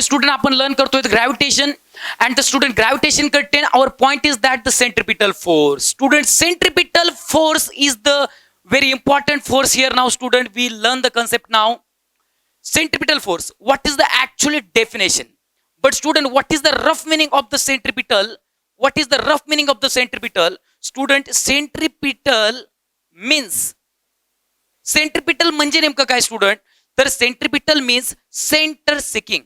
student आपण learn करतोय gravitation and the student gravitation contain our point is that the centripetal force. Student, centripetal force is the very important force here. Now student, we learn the concept now. Centripetal force, what is the actual definition? But student, what is the rough meaning of the centripetal? What is the rough meaning of the centripetal? Student, centripetal means, centripetal म्हणजे नेमकं काय student? तर centripetal means centre seeking.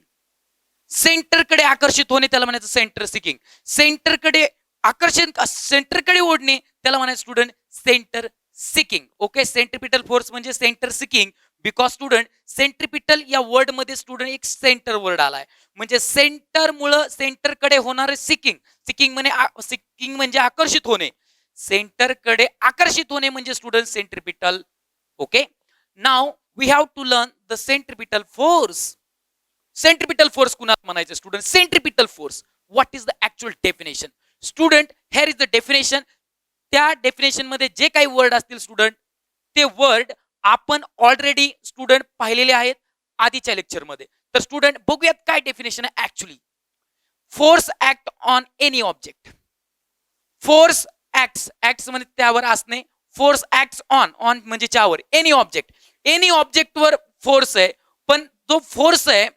सेंटरकडे आकर्षित होणे त्याला म्हणायचं centre seeking. सेंटरकडे आकर्षण, सेंटरकडे ओढणे त्याला म्हणायचं student centre seeking. Okay, centripetal force म्हणजे centre seeking. Because student centripetal या वर्ड मध्ये स्टुडंट एक सेंटर वर्ड आलाय, म्हणजे सेंटर मुळे सेंटरकडे होणारे सिकिंग. सिकिंग म्हणजे आकर्षित होणे, सेंटरकडे आकर्षित होणे म्हणजे student centripetal. Okay, now we have to learn the centripetal force. Centripetal force कुणाला म्हणायचं student? Centripetal force. What is the actual definition? Student, here is the definition. त्या डेफिनेशन मध्ये जे काही वर्ड असतील स्टुडंट, ते वर्ड आपण ऑलरेडी स्टुडंट पाहिलेले आहेत आधीच्या लेक्चर मध्ये. तर स्टुडंट बघूयात काय डेफिनेशन आहे actually. Force act on any object. Force acts, acts म्हणजे त्यावर असणे. फोर्स ऍक्ट्स ऑन, ऑन म्हणजे त्यावर. एनी ऑब्जेक्ट, एनी ऑब्जेक्टवर फोर्स आहे. पण जो फोर्स आहे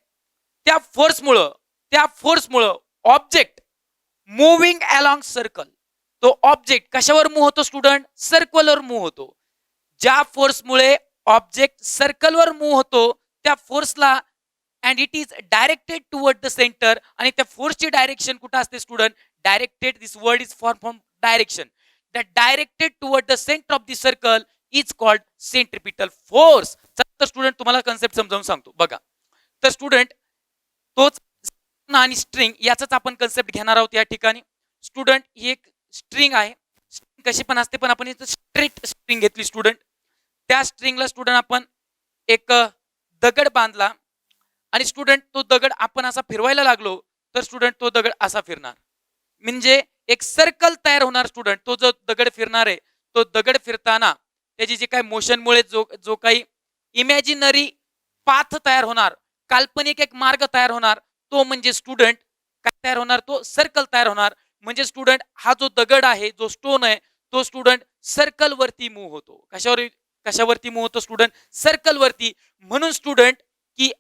त्या फोर्समुळं ऑब्जेक्ट मुव्हिंग अलॉंग सर्कल, तो ऑब्जेक्ट कशावर मूव्ह होतो स्टुडंट? सर्कलवर मूव्ह होतो. ज्या फोर्समुळे ऑब्जेक्ट सर्कलवर मूव्ह होतो त्या फोर्सला, and it is directed toward the centre. आणि त्या फोर्सची डायरेक्शन कुठं असते student? Directed, this word is from direction. That directed toward the centre of the circle is called centripetal force. तर स्टुडंट तुम्हाला कन्सेप्ट समजावून सांगतो बघा. तर स्टुडंट तोच आणि स्ट्रिंग याचाच आपण कन्सेप्ट घेणार आहोत या ठिकाणी. स्टुडंट ही एक स्ट्रिंग आहे, स्ट्रिंग कशी पण असते, पण आपण इथं स्ट्रेट स्ट्रिंग घेतली स्टुडंट. त्या स्ट्रिंगला स्टुडंट आपण एक दगड बांधला आणि स्टुडंट तो दगड आपण असा फिरवायला लागलो तर स्टुडंट तो दगड असा फिरणार, म्हणजे एक सर्कल तयार होणार स्टुडंट. तो जो दगड फिरणार आहे तो दगड फिरताना त्याची जे काही मोशनमुळे जो काही इमॅजिनरी पाथ तयार होणार, काल्पनिक एक मार्ग तयार होणार, तो म्हणजे स्टुडंट काय तयार होणार? तो सर्कल तयार होणार. म्हणजे स्टुडंट हा जो दगड आहे, जो स्टोन आहे, तो स्टुडंट सर्कल वरती मूव्ह होतो. कशावरती मूव्ह होतो स्टुडंट? सर्कल वरती. म्हणून स्टुडंट की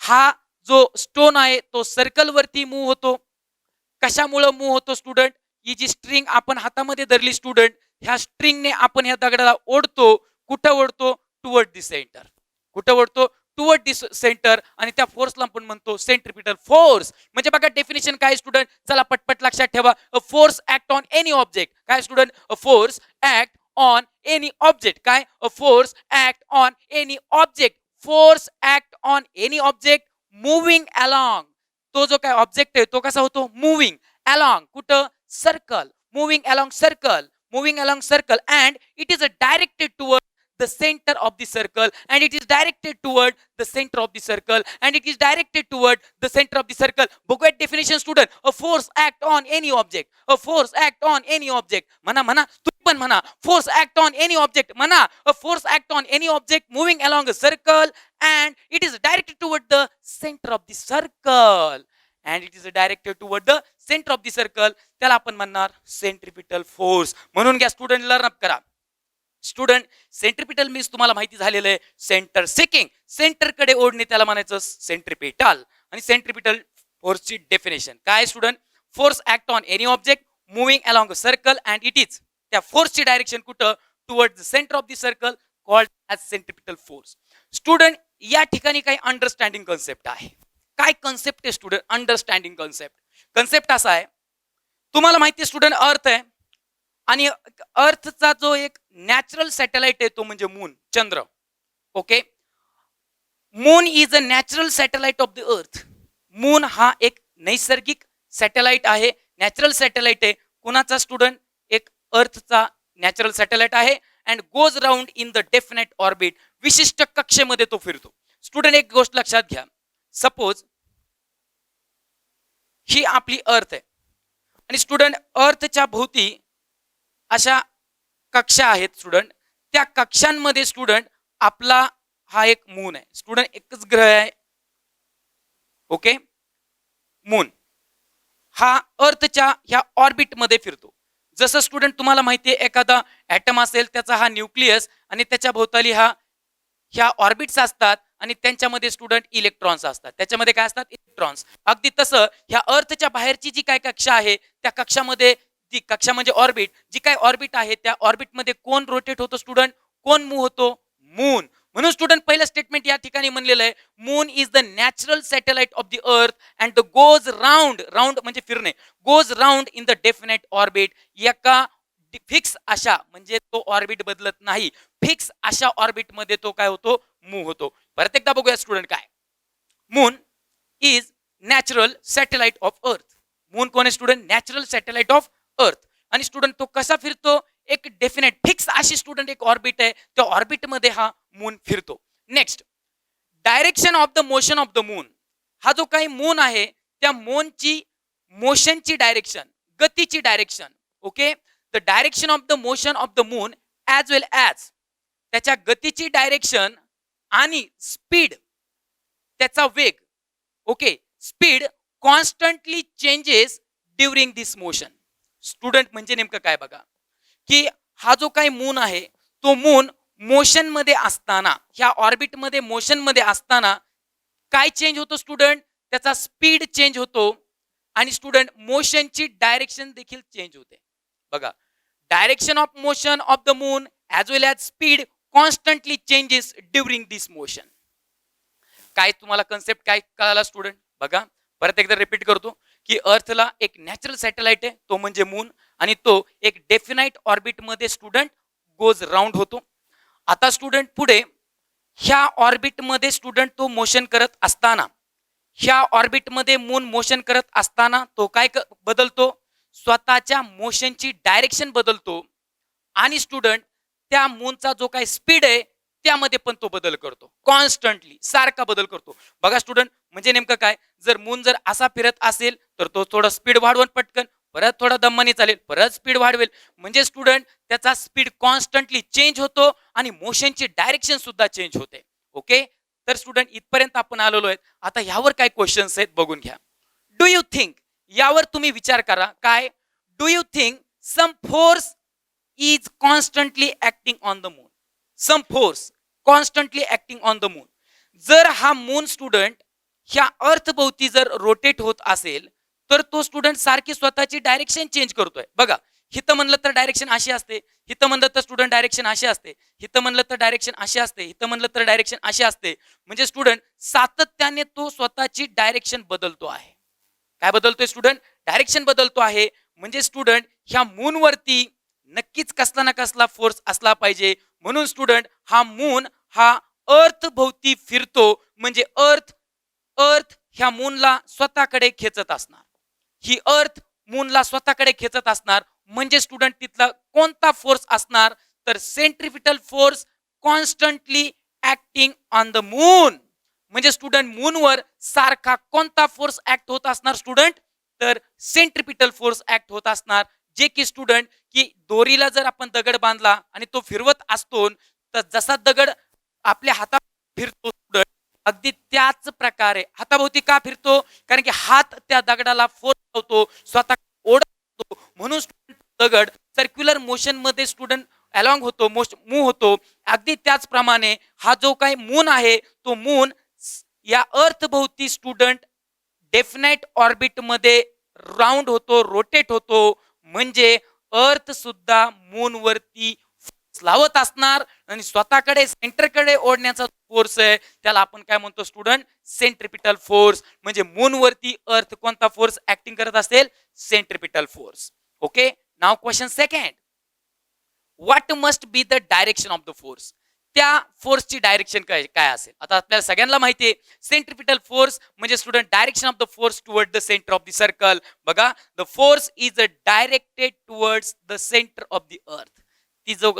हा जो स्टोन आहे तो सर्कल वरती मूव्ह होतो. कशामुळे मूव्ह होतो स्टुडंट? ही जी स्ट्रिंग आपण हातामध्ये धरली स्टुडंट, ह्या स्ट्रिंगने आपण ह्या दगडाला ओढतो. कुठं ओढतो? Toward the centre. कुठं ओढतो? Toward the centre. आणि त्या फोर्सला आपण म्हणतो सेंट्रिपिटल फोर्स. म्हणजे बघा डेफिनेशन काय स्टुडंट, चला पटपट लक्षात ठेवा. A force act on any object. काय student? A force act on any object. काय? A force act on any object. Force act on any object moving along. तो जो काय ऑब्जेक्ट आहे तो कसा होतो? Moving along. कुठं? Circle. Moving along circle. Moving along circle. And it is directed toward the center of the circle, and it is directed toward the center of the circle, and it is directed toward the center of the circle. बघूया definition student. A force act on any object. A force act on any object. म्हणा तुम्ही पण म्हणा. Force act on any object म्हणा. A force act on any object moving along a circle, and it is directed toward the center of the circle, and it is directed toward the center of the circle. त्याला आपण म्हणणार centripetal force. म्हणून घ्या student, learn up करा. Student, centripetal means तुम्हाला माहिती झालेलं आहे सेंटर सिकिंग. सेंटरकडे ओढणे त्याला म्हणायचं सेंट्रिपिटल. आणि सेंट्रिपिटल फोर्सची डेफिनेशन काय student? Force act on any object moving along a circle, and it is, त्या फोर्सची डायरेक्शन कुठं? Toward the centre of the circle, called as centripetal force. Student, या ठिकाणी काही अंडरस्टँडिंग कन्सेप्ट आहे. काय कन्सेप्ट आहे स्टुडंट? Understanding concept. कन्सेप्ट असा आहे, तुम्हाला माहिती आहे स्टुडंट अर्थ आहे, आणि अर्थचा जो एक नॅचरल सॅटेलाइट आहे तो म्हणजे moon, Chandra. Okay, moon is a natural satellite of the अर्थ. मून हा एक नैसर्गिक सॅटेलाइट आहे, नॅचरल सॅटेलाइट आहे. कुणाचा स्टुडंट? एक अर्थचा नॅचरल सॅटेलाइट आहे. And goes round in the definite orbit. विशिष्ट कक्षेमध्ये तो फिरतो. स्टुडंट, एक गोष्ट लक्षात घ्या. सपोज ही आपली अर्थ आहे, आणि स्टुडंट अर्थच्या भोवती अशा कक्षा आहेत स्टुडंट. त्या कक्षांमध्ये स्टुडंट आपला हा एक मून आहे स्टुडंट, एकच ग्रह आहे. ओके, मून हा अर्थच्या ह्या ऑर्बिटमध्ये फिरतो. जसं स्टुडंट तुम्हाला माहिती आहे, एखादा ॲटम असेल, त्याचा हा न्यूक्लियस आणि त्याच्या भोवताली ह्या ऑर्बिट्स असतात आणि त्यांच्यामध्ये स्टुडंट इलेक्ट्रॉन्स असतात. त्याच्यामध्ये काय असतात? इलेक्ट्रॉन्स. अगदी तसं ह्या अर्थच्या बाहेरची जी काय कक्षा आहे, त्या कक्षामध्ये, ती कक्षा म्हणजे ऑर्बिट, जी काय ऑर्बिट आहे त्या ऑर्बिटमध्ये कोण रोटेट होतो स्टुडंट? कोण मूव्ह होतो? मून. म्हणून स्टुडंट पहिलं स्टेटमेंट या ठिकाणी म्हणलेलं आहे, moon is the natural satellite of the अर्थ and the goes round, round म्हणजे फिरणे, goes round in the definite orbit. एका फिक्स अशा, म्हणजे तो ऑर्बिट बदलत नाही, फिक्स अशा ऑर्बिट मध्ये तो काय होतो? मूव्ह होतो. परत एकदा बघूया स्टुडंट काय. Moon is natural satellite of earth. Moon कोण आहे student? Natural satellite of earth. आणि स्टुडंट तो कसा फिरतो? एक डेफिनेट फिक्स अशी स्टुडंट एक ऑर्बिट आहे, त्या ऑर्बिट मध्ये हा मून फिरतो. Next, direction of the motion of the moon. हा जो काही मून आहे त्या मूनची मोशनची डायरेक्शन, गतीची direction. Okay, the direction of the motion of the moon as well as त्याच्या गतीची डायरेक्शन आणि स्पीड, त्याचा वेग. Okay, speed constantly changes during this motion. Student म्हणजे नेमकं काय बघा, की हा जो काही मून आहे तो मून मोशन मध्ये असताना, ह्या ऑर्बिट मध्ये मोशन मध्ये असताना काय चेंज होतो स्टुडंट? त्याचा स्पीड चेंज होतो आणि स्टुडंट मोशनची डायरेक्शन देखील चेंज होते. बघा, direction of motion of the moon as well as speed constantly changes during this motion. काय तुम्हाला कन्सेप्ट काय कळाला स्टुडंट? बघा, परत एकदा रिपीट करतो की अर्थला एक नॅचरल सॅटेलाइट आहे, तो म्हणजे मून, आणि तो एक डेफिनाइट ऑर्बिट मध्ये स्टुडंट गोज राऊंड होतो. आता स्टुडंट पुढे ह्या ऑर्बिट मध्ये स्टुडंट तो मोशन करत असताना, ह्या ऑर्बिट मध्ये मून मोशन करत असताना तो काय बदलतो? स्वतःच्या मोशनची डायरेक्शन बदलतो आणि स्टुडंट त्या मूनचा जो काही स्पीड आहे त्यामध्ये पण तो बदल करतो, कॉन्स्टंटली सारखा बदल करतो. बघा स्टुडंट, म्हणजे नेमकं काय, जर मून जर असा फिरत असेल तर तो थोडा स्पीड वाढवून पटकन, परत थोडा दमाने चालेल, परत स्पीड वाढवेल. म्हणजे स्टुडंट त्याचा स्पीड कॉन्स्टंटली चेंज होतो आणि मोशनची डायरेक्शन सुद्धा चेंज होते. ओके, तर स्टुडंट इथपर्यंत आपण आलेलो आहेत. आता ह्यावर काय क्वेश्चन्स आहेत बघून घ्या. डू यू थिंक, यावर तुम्ही विचार करा. काय? Do you think some force is constantly acting on the moon? Some force constantly acting on the moon. जर हा मून स्टुडंट ह्या अर्थभोवती जर रोटेट होत असेल तर तो स्टुडंट सारखी स्वतःची डायरेक्शन चेंज करतोय. बघा, हिथं म्हणलं तर डायरेक्शन अशी असते, हिथं म्हणलं तर स्टुडंट डायरेक्शन अशी असते, हिथं म्हणलं तर डायरेक्शन अशी असते, हिथं म्हणलं तर डायरेक्शन अशी असते. म्हणजे स्टुडंट सातत्याने तो स्वतःची डायरेक्शन बदलतो आहे. काय बदलतोय स्टुडंट? डायरेक्शन बदलतो आहे. म्हणजे स्टुडंट ह्या मूनवरती नक्कीच कसला ना कसला फोर्स असला पाहिजे. म्हणून स्टुडंट हा मून हा अर्थ भोवती फिरतो, म्हणजे अर्थ ह्या मूनला स्वतःकडे खेचत असणार. ही अर्थ मूनला स्वतःकडे खेचत असणार. म्हणजे स्टुडंट तिथला कोणता फोर्स असणार? तर centripetal force constantly acting on the moon. म्हणजे स्टुडंट मूनवर सारखा कोणता फोर्स ऍक्ट होत असणार स्टुडंट? तर सेंट्रिपिटल फोर्स ऍक्ट होत असणार. जे की स्टुडंट, की दोरीला जर आपण दगड बांधला आणि तो फिरवत असतो, तर जसा दगड आपल्या हातात फिरतो स्टुडंट, अगदी त्याच प्रकारे हाताभोवती का फिरतो? कारण की हात त्या दगडाला फोर्स लावतो, स्वतः ओढतो. म्हणून दगड सर्क्युलर मोशन मध्ये स्टुडंट अलॉंग होतो, मूव्ह होतो. अगदी त्याचप्रमाणे हा जो काही मून आहे तो मून या अर्थ भोवती स्टुडंट डेफिनाइट ऑर्बिट मध्ये राऊंड होतो, रोटेट होतो. म्हणजे अर्थ सुद्धा मून वरती लावत असणार आणि स्वतःकडे सेंटरकडे ओढण्याचा फोर्स आहे त्याला आपण काय म्हणतो स्टुडंट? Centripetal force. म्हणजे मून वरती अर्थ कोणता फोर्स ऍक्टिंग करत असेल? Centripetal force. Okay, now question second, what must be the direction of the force? त्या फोर्सची डायरेक्शन काय असेल? आता आपल्याला सगळ्यांना माहिती आहे, सेंट्रिपिटल फोर्स म्हणजे student direction of the force toward the centre of the circle. बघा, the force is directed towards the centre of the earth.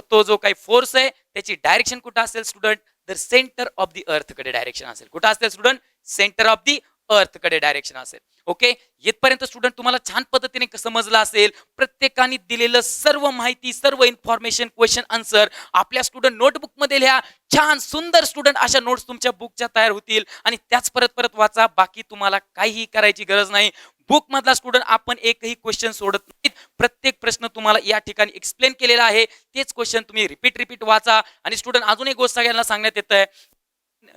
तो जो काही फोर्स आहे त्याची डायरेक्शन कुठं असेल स्टुडंट? तर सेंटर ऑफ द अर्थ कडे डायरेक्शन असेल. कुठं असेल स्टुडंट? सेंटर ऑफ द अर्थकडे डायरेक्शन असेल. ओके, येथपर्यंत स्टुडंट तुम्हाला छान पद्धतीने समजलं असेल. प्रत्येकाने दिलेलं सर्व माहिती, सर्व इन्फॉर्मेशन, क्वेश्चन आन्सर आपल्या स्टुडंट नोटबुकमध्ये लिहा. छान सुंदर स्टुडंट अशा नोट्स तुमच्या बुकच्या तयार होतील आणि त्याच परत परत वाचा. बाकी तुम्हाला काहीही करायची गरज नाही. बुक मधला स्टुडंट आपण एकही क्वेश्चन सोडत नाहीत. प्रत्येक प्रश्न तुम्हाला या ठिकाणी एक्सप्लेन केलेला आहे. तेच क्वेश्चन तुम्ही रिपीट वाचा. आणि स्टुडंट अजून एक गोष्ट सगळ्यांना सांगण्यात येत आहे,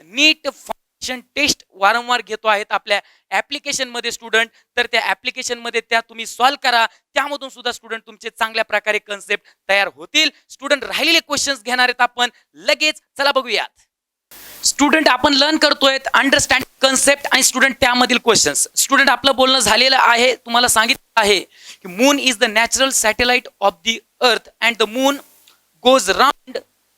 नीट फाउंडेशन टेस्ट वारंवार घेतो आहेत आपल्या ऍप्लिकेशन मध्ये स्टुडंट. तर त्या ऍप्लिकेशन मध्ये त्या तुम्ही सॉल्व्ह करा. त्यामधून सुद्धा स्टुडंट तुमचे चांगल्या प्रकारे कन्सेप्ट तयार होतील. स्टुडंट राहिलेले क्वेश्चन्स घेणार आहेत आपण लगेच. चला बघूयात. स्टुडंट आपण लर्न करतोय अंडरस्टँड कन्सेप्ट आणि स्टुडंट त्यामधील क्वेश्चन्स. स्टुडंट आपलं बोलणं झालेलं आहे. तुम्हाला सांगितलं आहे की moon is the natural satellite of the अर्थ and the moon goes round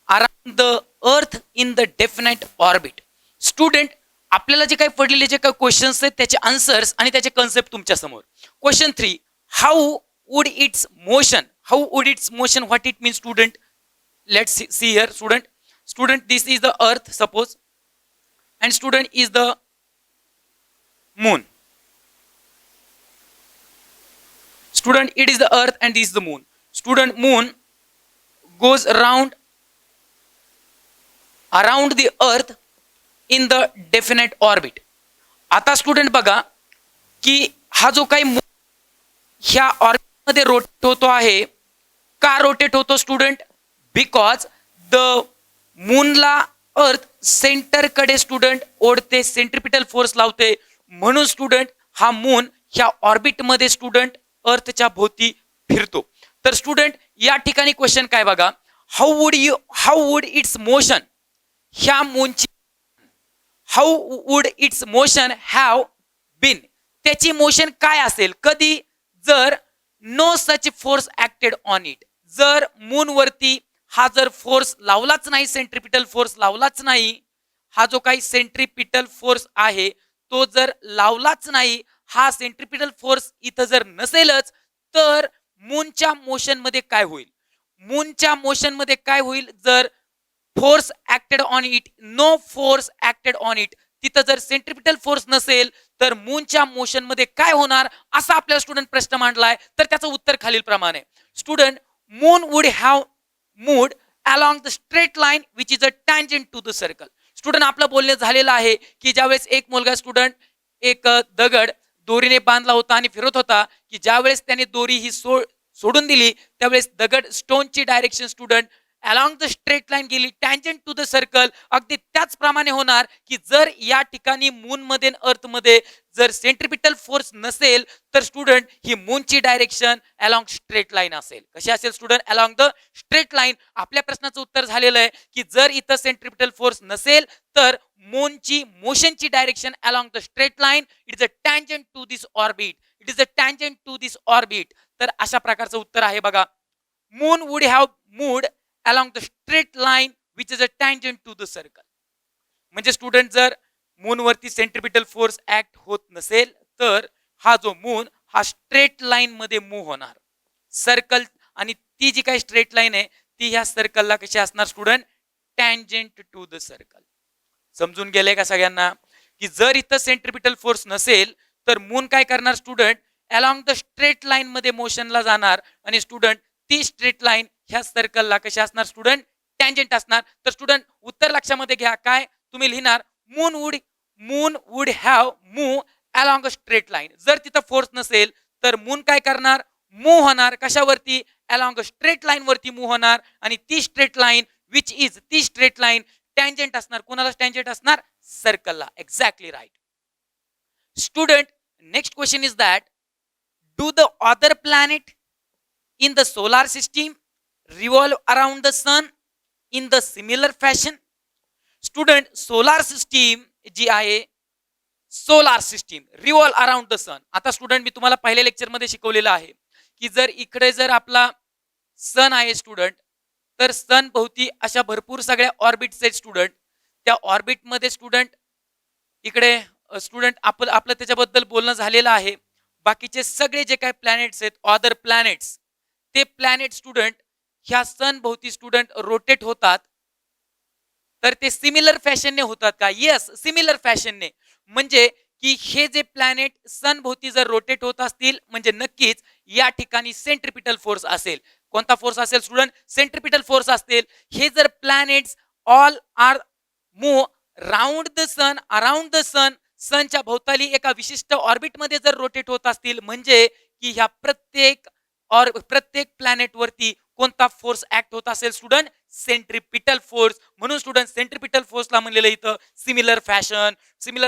around the earth in the definite orbit. Student आपल्याला जे काही पडलेले जे काही क्वेश्चन्स आहेत त्याचे आन्सर्स आणि त्याचे कन्सेप्ट तुमच्या समोर. Question 3, how would its motion, what it means student. Let's see here student this is the earth suppose and student is the moon. Student, it is the earth and this is the moon. Student, moon goes around the earth in the definite orbit. आता student बघा की हा जो काही ह्या orbit मध्ये rotate होतो आहे. का रोटेट होतो स्टुडंट? बिकॉज द मूनला अर्थ सेंटर कडे स्टुडंट ओढते, सेंट्रिपिटल फोर्स लावते. म्हणून स्टुडंट हा मून ह्या ऑर्बिट मध्ये स्टुडंट अर्थच्या भोवती फिरतो. तर स्टुडंट या ठिकाणी क्वेश्चन काय बघा, हाऊ वुड इट्स मोशन, ह्या मूनची how would its motion have been, त्याची मोशन काय असेल, कधी, जर no such force acted on it, जर मून वरती हा जर फोर्स लावलाच नाही, सेंट्रिपिटल फोर्स लावलाच नाही, हा जो काही सेंट्रिपिटल फोर्स आहे तो जर लावलाच नाही, हा सेंट्रिपिटल फोर्स इथं जर नसेलच, तर मूनच्या मोशन मध्ये काय होईल? मूनच्या मोशन मध्ये काय होईल? जर force acted on it, no force acted on it, तिथं जर सेंट्रिपिटल फोर्स नसेल तर मूनच्या मोशन मध्ये काय होणार, असा आपल्या स्टुडंट प्रश्न मांडलाय. तर त्याचं उत्तर खालील प्रमाणे. Student, moon would have moved along the straight line which is a tangent to the circle. Student आपलं बोलणे झालेलं आहे की ज्यावेळेस एक मुलगा स्टुडंट एक दगड दोरीने बांधला होता आणि फिरत होता, की ज्यावेळेस त्याने दोरी ही सोडून दिली त्यावेळेस दगड स्टोनची direction student along the straight line गेली, टँजंट टू द सर्कल. अगदी त्याचप्रमाणे होणार की जर या ठिकाणी मून मध्ये अर्थ मध्ये जर सेंट्रिपिटल फोर्स नसेल तर स्टुडंट ही मूनची डायरेक्शन अलॉंग स्ट्रेट लाईन असेल. कशी असेल student? Along the straight line. आपल्या प्रश्नाचं उत्तर झालेलं आहे की जर इथं सेंट्रिपिटल फोर्स नसेल तर मूनची मोशनची direction along the straight line, it is a tangent to this orbit, it is a tangent to this orbit. तर अशा प्रकारचं उत्तर आहे बघा. Moon would have moved along the straight line which is a tangent to the circle. म्हणजे student जर moon वरती centripetal force act होत नसेल तर हा जो मून हा स्ट्रेट लाईन मध्ये मूव्ह होणार. सर्कल आणि ती जी काही स्ट्रेट लाईन आहे ती ह्या सर्कलला कशी असणार student? Tangent to the circle. समजून गेले का सगळ्यांना? की जर इथं सेंट्रिपिटल फोर्स नसेल तर मून काय करणार student? Along the straight line मध्ये मोशनला जाणार आणि स्टुडंट ती स्ट्रेट लाईन ह्या सर्कलला कशी असणार स्टुडंट? टँजंट असणार. तर स्टुडंट उत्तर लक्षामध्ये घ्या. काय तुम्ही लिहिणार? Moon would have move along a straight line. जर तिथं फोर्स नसेल तर मून काय करणार? मूव्ह होणार. कशावरती? अलॉंग अ स्ट्रेट लाईन वरती मूव्ह होणार. आणि ती स्ट्रेट लाईन विच इज, ती स्ट्रेट लाईन टँजंट असणार. कोणाला टँजंट असणार? सर्कलला. Exactly right. Student, next question is that do the other planet in the solar system revolve around the sun in the similar fashion? Student, solar system जी आहे, solar system revolve around the sun. आता student मी तुम्हाला पहिल्या lecture मध्ये शिकवलेलं आहे की जर इकडे जर आपला सन आहे स्टुडंट तर सन भोवती अशा भरपूर सगळ्या ऑर्बिट्स आहेत स्टुडंट. त्या ऑर्बिट मध्ये स्टुडंट इकडे स्टुडंट आपलं त्याच्याबद्दल बोलणं झालेलं आहे. बाकीचे सगळे जे काही प्लॅनेट्स आहेत, अदर प्लॅनेट्स, ते प्लॅनेट स्टुडंट ह्या सन भोवती स्टुडंट रोटेट होतात. तर ते सिमिलर फॅशनने होतात का? येस, सिमिलर फॅशनने. म्हणजे की हे जे प्लॅनेट सन भोवती जर रोटेट होत असतील म्हणजे नक्कीच या ठिकाणी सेंट्रिपिटल फोर्स असेल. कोणता फोर्स असेल स्टुडंट? सेंट्रिपिटल फोर्स असतील. हे जर planets all are move round the sun, around the sun, सनच्या भोवताली एका विशिष्ट ऑर्बिटमध्ये जर रोटेट होत असतील म्हणजे की ह्या प्रत्येक प्लॅनेट वरती कोणता फोर्स ऍक्ट होत असेल स्टुडंट? Centripetal force. म्हणून स्टुडंट सेंट्रिपिटल फोर्सला म्हणलेलं इथं सिमिलर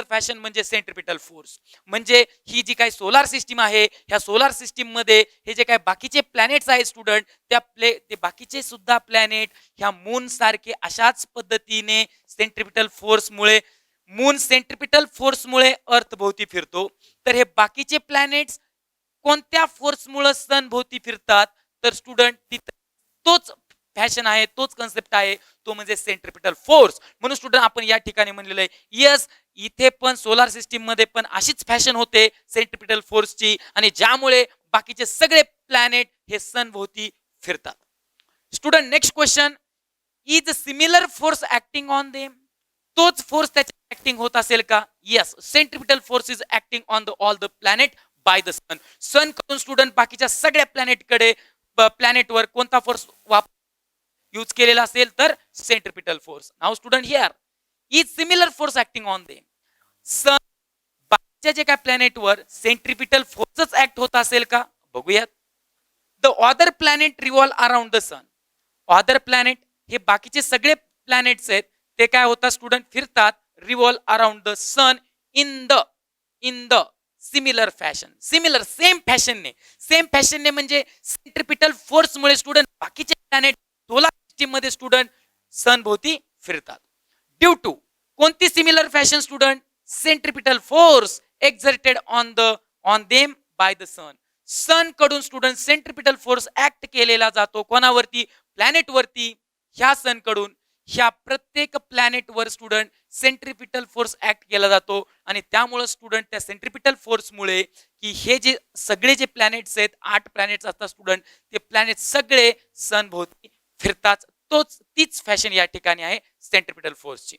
फॅशन म्हणजे सेंट्रिपिटल फोर्स. म्हणजे ही जी काही सोलार सिस्टीम आहे ह्या सोलार सिस्टीम मध्ये हे जे काही बाकीचे प्लॅनेट्स आहेत स्टुडंट ते बाकीचे सुद्धा प्लॅनेट ह्या मून सारखे अशाच पद्धतीने सेंट्रिपिटल फोर्समुळे अर्थ भोवती फिरतो. तर हे बाकीचे प्लॅनेट्स कोणत्या फोर्समुळे सन भोवती फिरतात? तर स्टुडंट तोच फॅशन आहे, तोच कन्सेप्ट आहे, तो म्हणजे सेंट्रिपिटल फोर्स. म्हणून स्टुडंट आपण या ठिकाणी म्हणलेलं आहे यस, इथे पण सोलार सिस्टीम मध्ये पण अशीच फॅशन होते सेंट्रिपिटल फोर्सची आणि ज्यामुळे बाकीचे सगळे प्लॅनेट हे सन भोवती फिरतात. Student next question, is similar force acting on them? तोच फोर्स त्याच्या ऍक्टिंग होत असेल का? Yes, centripetal force is acting on all the planet by the sun. Sun कडून स्टुडंट बाकीच्या सगळ्या प्लॅनेटवर कोणता फोर्स यूज केलेला असेल? तर centripetal force. Now student here, is similar force acting on them? Sun बाकीच्या जे काय प्लॅनेटवर सेंट्रिपिटल फोर्सच ऍक्ट होत असेल का? बघूयात. The other planet revolve around the sun. Other planet हे बाकीचे सगळे प्लॅनेट्स आहेत ते काय होतात स्टुडंट? फिरतात revolve around the sun in the similar fashion. Same फॅशनने म्हणजे सेंट्रिपिटल फोर्समुळे स्टुडंट बाकीचे प्लॅनेट सोलार सिस्टीम मध्ये स्टुडंट सन भोवती फिरतात. ड्यू टू कोणती similar fashion student? Centripetal force exerted on them by the sun. Sun कडून स्टुडंट सेंट्रिपिटल फोर्स ऍक्ट केलेला जातो कोणावरती? प्लॅनेट वरती. ह्या सन कडून ह्या प्रत्येक प्लॅनेटवर स्टुडंट सेंट्रिपिटल फोर्स ऍक्ट केला जातो आणि त्यामुळे स्टुडंट त्या सेंट्रिपिटल फोर्समुळे की हे जे सगळे जे प्लॅनेट्स आहेत 8 प्लॅनेट्स असतात स्टुडंट, ते प्लॅनेट सगळे सन भोवती फिरतात. तीच फॅशन या ठिकाणी आहे सेंट्रिपिटल फोर्सची.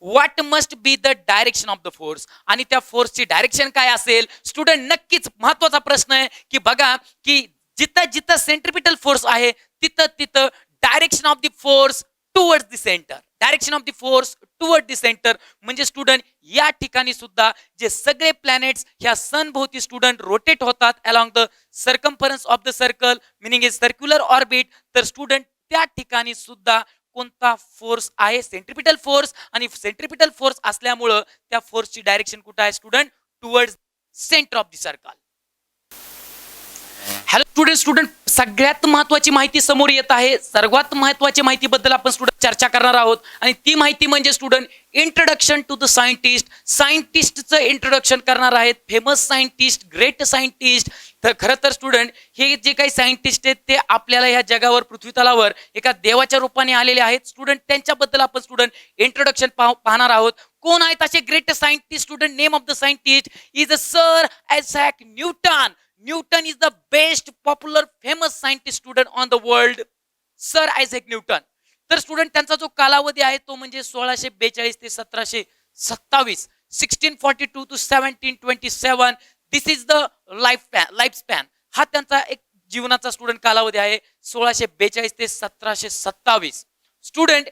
What must be the direction of the force? आणि त्या फोर्सची डायरेक्शन काय असेल स्टुडंट? नक्कीच महत्वाचा प्रश्न आहे की बघा की जिथं सेंट्रिपिटल फोर्स आहे तिथं direction of the force towards the centre. Direction of the force toward the centre म्हणजे स्टुडंट या ठिकाणी सुद्धा जे सगळे प्लॅनेट्स ह्या सन भोवती स्टुडंट रोटेट होतात along the circumference of the circle meaning is circular orbit, तर स्टुडंट त्या ठिकाणी सुद्धा कोणता फोर्स आहे? Centripetal force. आणि सेंट्रिपिटल फोर्स असल्यामुळं त्या फोर्सची डायरेक्शन कुठं आहे student? Towards centre of the circle. Hello student, सगळ्यात महत्वाची माहिती समोर येत आहे. सर्वात महत्वाची माहितीबद्दल आपण स्टुडंट चर्चा करणार आहोत आणि ती माहिती म्हणजे student introduction to the scientist. सायंटिस्टचं इंट्रोडक्शन करणार आहेत. Famous scientist, great scientist. तर खरं तर स्टुडंट हे जे काही सायंटिस्ट आहेत ते आपल्याला ह्या जगावर पृथ्वी तलावर एका देवाच्या रूपाने आलेले आहेत. स्टुडंट त्यांच्याबद्दल आपण स्टुडंट इंट्रोडक्शन पाहणार आहोत. कोण आहेत असे great scientist student? Name of the scientist is sir Isaac Newton. Newton is the best popular famous scientist student on the world. Sir Isaac Newton. तर स्टुडंट त्यांचा जो कालावधी आहे तो म्हणजे 1642 ते 1727, 1642 to 1727. This is the life span. हा त्यांचा एक जीवनाचा स्टुडंट कालावधी आहे 1642 ते 1727. Student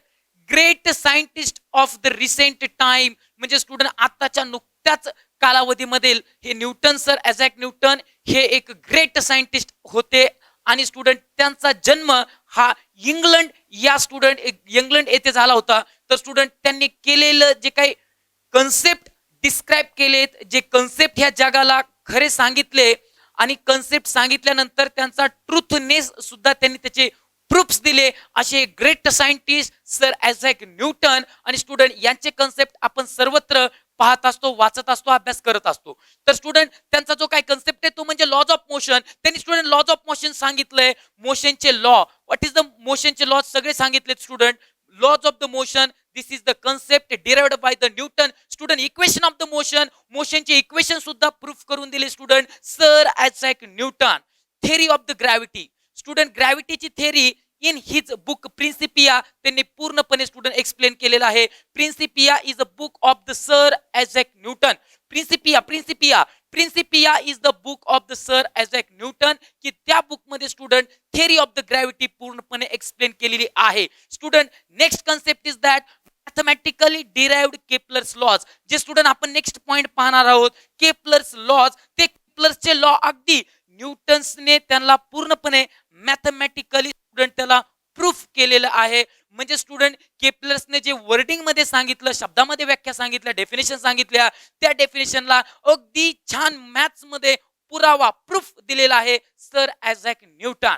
great scientist of the recent time म्हणजे स्टुडंट आताच्या नुकत्याच कालावधीमधील हे न्यूटन, सर आयझॅक न्यूटन हे एक ग्रेट सायंटिस्ट होते आणि स्टुडंट त्यांचा जन्म हा इंग्लंड येथे झाला होता. तर स्टुडंट त्यांनी केलेलं जे काही कन्सेप्ट डिस्क्राईब केलेत, जे कन्सेप्ट ह्या जगाला खरे सांगितले आणि कन्सेप्ट सांगितल्यानंतर त्यांचा ट्रुथनेस सुद्धा त्यांनी त्याचे प्रूफ्स दिले, असे great scientist sir Isaac Newton. आणि स्टुडंट यांचे कन्सेप्ट आपण सर्वत्र पाहत असतो, वाचत असतो, अभ्यास करत असतो. तर स्टुडंट त्यांचा जो काही कन्सेप्ट आहे तो म्हणजे लॉज ऑफ मोशन. त्यांनी स्टुडंट लॉज ऑफ मोशन सांगितलंय. मोशनचे लॉ, व्हॉट इज द मोशनचे लॉ सगळे सांगितलेत student. Laws of the motion, this is the concept derived by the Newton. Student equation of the मोशनचे इक्वेशन सुद्धा प्रूफ करून दिले student sir Isaac Newton. Theory of the gravity. Student ग्रॅव्हिटीची theory in his book Principia त्यांनी पूर्णपणे student explain केलेलं आहे. Principia is a book of the sir Isaac Newton. Principia is the book of the sir Isaac Newton, की त्या बुकमध्ये student theory of the gravity पूर्णपणे explain केलेली आहे. Student next concept is that mathematically derived Kepler's laws. जे student आपण next point पाहणार आहोत, केपलर्स लॉज, ते केपलर्सचे लॉ अगदी न्यूटन्सने त्यांना पूर्णपणे मॅथमॅटिकली स्टुडंट त्याला प्रूफ केलेलं आहे. म्हणजे स्टुडंट केपलर्सने जे वर्डिंग मध्ये सांगितलं, शब्दामध्ये व्याख्या सांगितल्या, डेफिनेशन सांगितल्या, त्या डेफिनेशनला अगदी छान मॅथ्स मध्ये पुरावा प्रूफ दिलेला आहे sir Isaac Newton.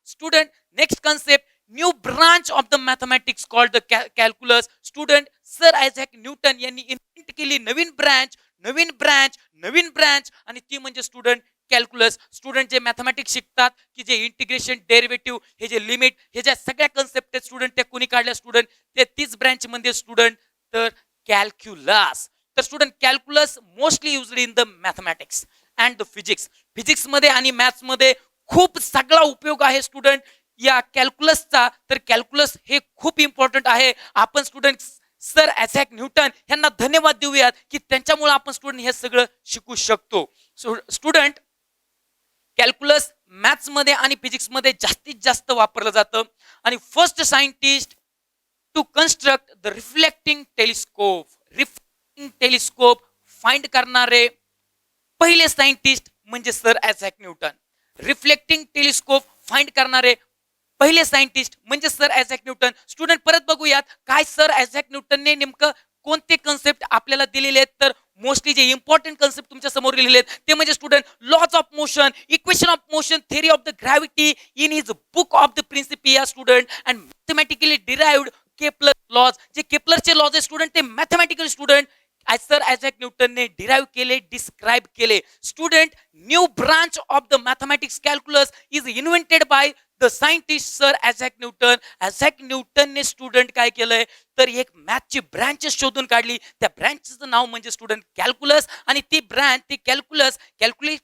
Student next concept, new branch of the mathematics called the calculus. Student sir Isaac Newton यांनी इन्व्हेंट केली नवीन ब्रांच आणि ती म्हणजे स्टुडंट कॅल्क्युलस. स्टुडंट जे मॅथमॅटिक्स शिकतात, की जे इंटिग्रेशन, डेरिव्हेटिव्ह, हे जे लिमिट, हे ज्या सगळ्या कन्सेप्ट आहेत स्टुडंट, त्या कोणी काढल्या स्टुडंट, ते तीच ब्रँच मध्ये स्टुडंट तर कॅल्क्युलस. तर student calculus mostly used in the mathematics and the physics. Physics मध्ये आणि मॅथ्स मध्ये खूप सगळा उपयोग आहे स्टुडंट या कॅल्क्युलसचा. तर कॅल्क्युलस हे खूप इम्पॉर्टंट आहे. आपण स्टुडंट सर आयझॅक न्यूटन यांना धन्यवाद देऊयात, की त्यांच्यामुळे आपण स्टुडंट हे सगळं शिकू शकतो. स्टुडंट कॅल्क्युलस मॅथ्स मध्ये आणि फिजिक्स मध्ये जास्तीत जास्त वापरलं जातं. आणि first scientist to construct the reflecting telescope find करणारे पहिले सायंटिस्ट म्हणजे sir Isaac Newton. Reflecting telescope find करणारे पहिले सायंटिस्ट म्हणजे सर आयझॅक न्यूटन. स्टुडंट परत बघूयात काय सर आयझॅक न्यूटनने नेमकं कोणते कन्सेप्ट आपल्याला दिलेले आहेत. तर मोस्टली जे इम्पॉर्टंट कन्सेप्ट तुमच्या समोर लिहिलेले आहेत ते म्हणजे student laws of motion, equation of motion, theory of the gravity in his book of the Principia student, and mathematically derived Kepler laws. जे केपलरचे लॉज आहे स्टुडंट ते मॅथमॅटिकल स्टुडंट सर आयझॅक न्यूटनने डिराइव्ह केले, डिस्क्राइब केले. Student new branch of the mathematics calculus is invented by the scientist sir Isaac Newton. Isaac न्यूटनने student काय केलंय तर एक मॅथची ब्रँचेस शोधून काढली. त्या ब्रँचचं नाव म्हणजे स्टुडंट कॅल्क्युलस. आणि ती ब्रँच, ती कॅल्क्युलेट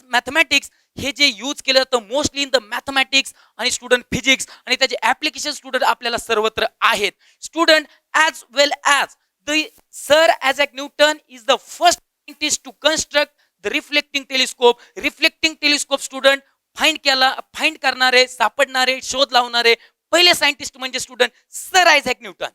मॅथमॅटिक्स हे जे यूज केलं जातं मोस्टली इन द मॅथमॅटिक्स आणि स्टुडंट फिजिक्स, आणि त्याचे ऍप्लिकेशन स्टुडंट आपल्याला सर्वत्र आहेत. Student as well as the sir Isaac Newton is the first scientist to construct the reflecting telescope. Reflecting telescope student find करणारे, सापडणारे, शोध लावणारे पहिले सायंटिस्ट म्हणजे स्टुडंट सर आयझॅक न्यूटन.